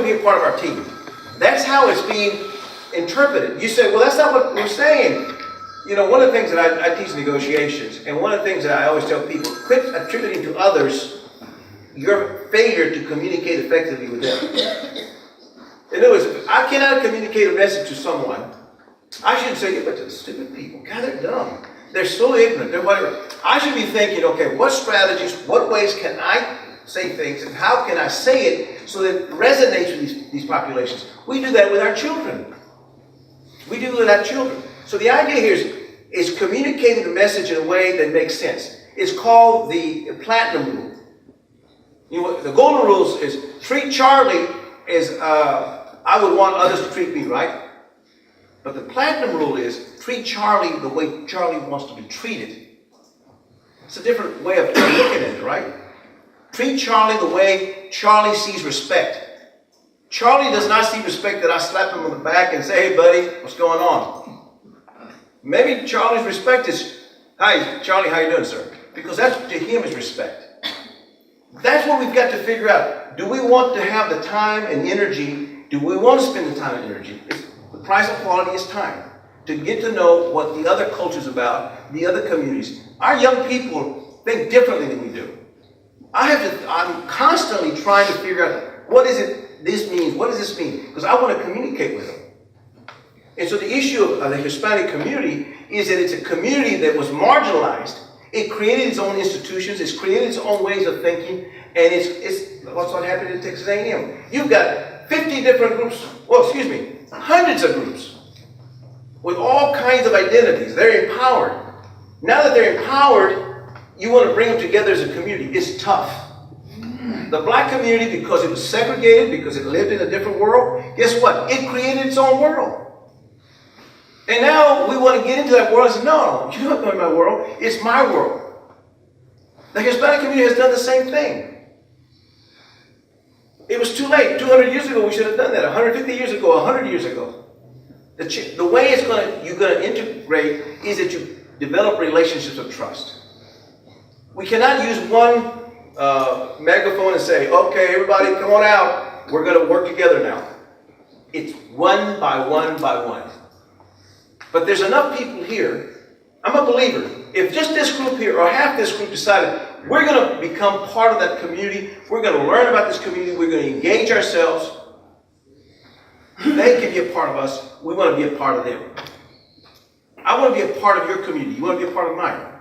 to be a part of our team. That's how it's being interpreted. You say, well, that's not what we're saying. You know, one of the things that I teach negotiations, and one of the things that I always tell people, quit attributing to others your failure to communicate effectively with them. In other words, if I cannot communicate a message to someone, I shouldn't say, yeah, but to the stupid people, God, they're dumb. They're so ignorant, they're whatever. I should be thinking, okay, what strategies, what ways can I say things, and how can I say it so that it resonates with these populations? We do that with our children. We do it with our children. So the idea here is communicating the message in a way that makes sense. It's called the platinum rule. You know, the golden rule is treat Charlie as I would want others to treat me, right? But the platinum rule is treat Charlie the way Charlie wants to be treated. It's a different way of looking at it, right? Treat Charlie the way Charlie sees respect. Charlie does not see respect that I slap him on the back and say, hey, buddy, what's going on? Maybe Charlie's respect is, hi, Charlie, how you doing, sir? Because that's to him is respect. That's what we've got to figure out. Do we want to have the time and energy? Do we want to spend the time and energy? The price of quality is time. To get to know what the other culture's about, the other communities. Our young people think differently than we do. I'm constantly trying to figure out what is it this means? What does this mean? Because I want to communicate with them. And so the issue of the Hispanic community is that it's a community that was marginalized. It created its own institutions. It's created its own ways of thinking. And it's what's what happened at Texas A&M. You've got 50 different groups, hundreds of groups with all kinds of identities. They're empowered. Now that they're empowered, you want to bring them together as a community. It's tough. The black community, because it was segregated, because it lived in a different world, guess what? It created its own world. And now we want to get into that world and say, no, you're not going to my world. It's my world. The Hispanic community has done the same thing. It was too late. 200 years ago, we should have done that. 150 years ago, 100 years ago. The way you're going to integrate is that you develop relationships of trust. We cannot use one megaphone and say, okay, everybody come on out. We're going to work together now. It's one by one by one. But there's enough people here. I'm a believer. If just this group here or half this group decided we're going to become part of that community, we're going to learn about this community, we're going to engage ourselves, they can be a part of us. We want to be a part of them. I want to be a part of your community. You want to be a part of mine.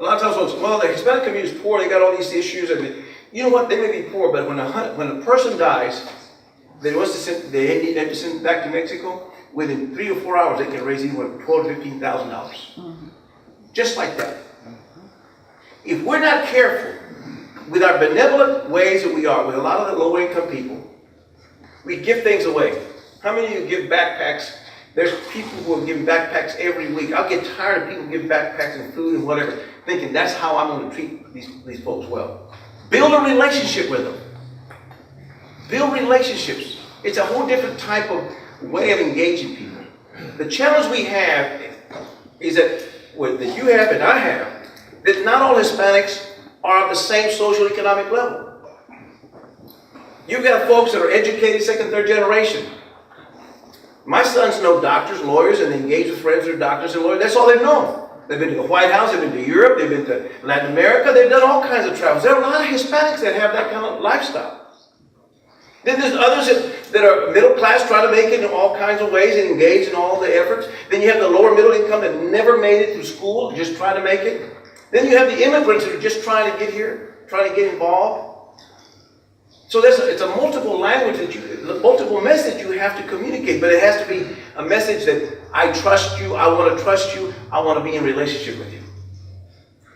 A lot of times folks, well, the Hispanic community is poor. They got all these issues. And you know what? They may be poor, but when a person dies, they need to send back to Mexico. Within 3 or 4 hours, they can raise even $12,000 to $15,000. Just like that. If we're not careful with our benevolent ways that we are with a lot of the low-income people, we give things away. How many of you give backpacks? There's people who are giving backpacks every week. I'll get tired of people giving backpacks and food and whatever, thinking that's how I'm going to treat these folks well. Build a relationship with them. Build relationships. It's a whole different type of way of engaging people. The challenge we have is that you have and I have, that not all Hispanics are at the same social economic level. You've got folks that are educated second, third generation. My sons know doctors, lawyers, and they engage with friends that are doctors and lawyers. That's all they've known. They've been to the White House, they've been to Europe, they've been to Latin America, they've done all kinds of travels. There are a lot of Hispanics that have that kind of lifestyle. Then there's others that are middle class, trying to make it in all kinds of ways and engage in all the efforts. Then you have the lower middle income that never made it through school, just trying to make it. Then you have the immigrants that are just trying to get here, trying to get involved. So it's a multiple language multiple message you have to communicate, but it has to be a message that I trust you, I want to trust you, I want to be in relationship with you.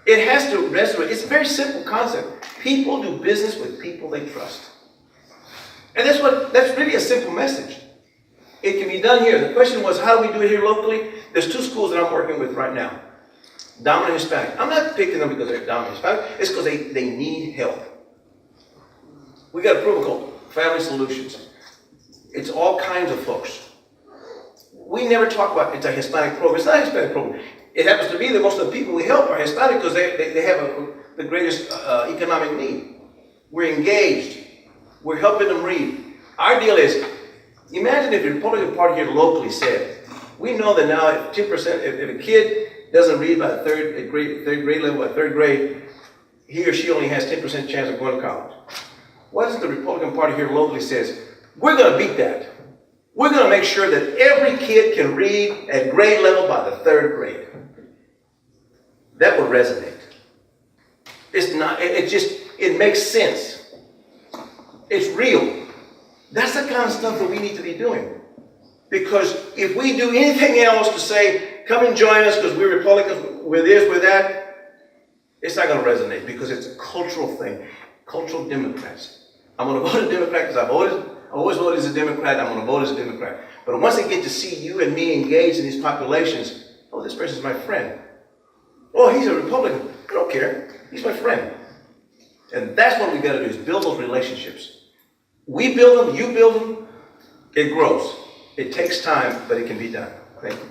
It has to resonate. It's a very simple concept. People do business with people they trust. And that's really a simple message. It can be done here. The question was, how do we do it here locally? There's 2 schools that I'm working with right now. Dominant Hispanic. I'm not picking them because they're dominant Hispanic. It's because they need help. We got a program called Family Solutions. It's all kinds of folks. We never talk about it's a Hispanic program. It's not a Hispanic program. It happens to be that most of the people we help are Hispanic because they have the greatest economic need. We're engaged. We're helping them read. Our deal is, imagine if the Republican Party here locally said, we know that now if 10%, if a kid doesn't read by the third grade level, by third grade, he or she only has 10% chance of going to college. What if the Republican Party here locally says, we're going to beat that. We're going to make sure that every kid can read at grade level by the third grade. That would resonate. It's not, it makes sense. It's real. That's the kind of stuff that we need to be doing. Because if we do anything else to say, come and join us because we're Republicans, we're this, we're that, it's not going to resonate because it's a cultural thing. Cultural Democrats. I'm going to vote a Democrat because I always voted as a Democrat, I'm going to vote as a Democrat. But once they get to see you and me engaged in these populations, oh, this person's my friend. Oh, he's a Republican. I don't care. He's my friend. And that's what we got to do is build those relationships. We build them, you build them, it grows. It takes time, but it can be done. Thank you.